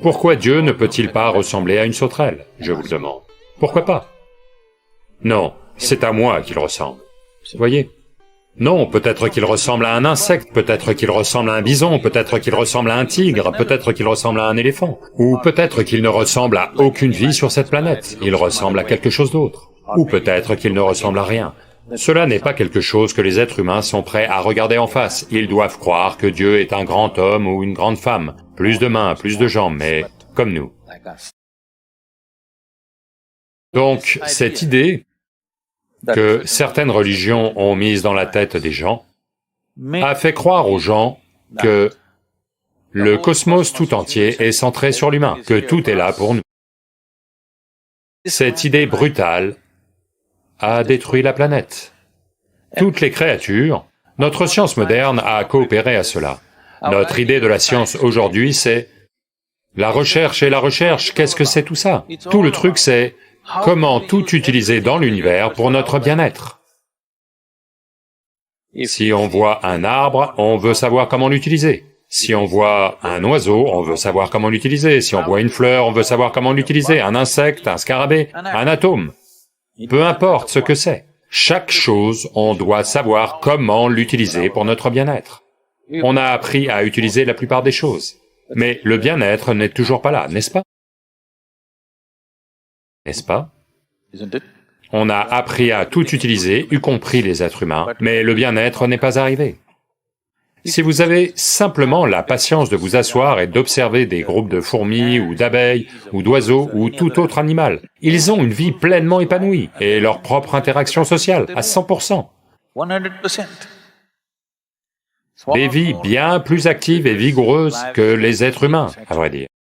Pourquoi Dieu ne peut-il pas ressembler à une sauterelle, je vous le demande? Pourquoi pas? Non, c'est à moi qu'il ressemble. Voyez? Non, peut-être qu'il ressemble à un insecte, peut-être qu'il ressemble à un bison, peut-être qu'il ressemble à un tigre, peut-être qu'il ressemble à un éléphant, ou peut-être qu'il ne ressemble à aucune vie sur cette planète, il ressemble à quelque chose d'autre, ou peut-être qu'il ne ressemble à rien. Cela n'est pas quelque chose que les êtres humains sont prêts à regarder en face. Ils doivent croire que Dieu est un grand homme ou une grande femme, plus de mains, plus de jambes, mais comme nous. Donc, cette idée que certaines religions ont mise dans la tête des gens a fait croire aux gens que le cosmos tout entier est centré sur l'humain, que tout est là pour nous. Cette idée brutale a détruit la planète. Toutes les créatures, notre science moderne a coopéré à cela. Notre idée de la science aujourd'hui, c'est la recherche et la recherche, qu'est-ce que c'est tout ça? Tout le truc, c'est comment tout utiliser dans l'univers pour notre bien-être. Si on voit un arbre, on veut savoir comment l'utiliser. Si on voit un oiseau, on veut savoir comment l'utiliser. Si on voit une fleur, on veut savoir comment l'utiliser. Un insecte, un scarabée, un atome. Peu importe ce que c'est. Chaque chose, on doit savoir comment l'utiliser pour notre bien-être. On a appris à utiliser la plupart des choses. Mais le bien-être n'est toujours pas là, n'est-ce pas? N'est-ce pas? On a appris à tout utiliser, y compris les êtres humains, mais le bien-être n'est pas arrivé. Si vous avez simplement la patience de vous asseoir et d'observer des groupes de fourmis ou d'abeilles ou d'oiseaux ou tout autre animal, ils ont une vie pleinement épanouie et leur propre interaction sociale à 100%. Des vies bien plus actives et vigoureuses que les êtres humains, à vrai dire.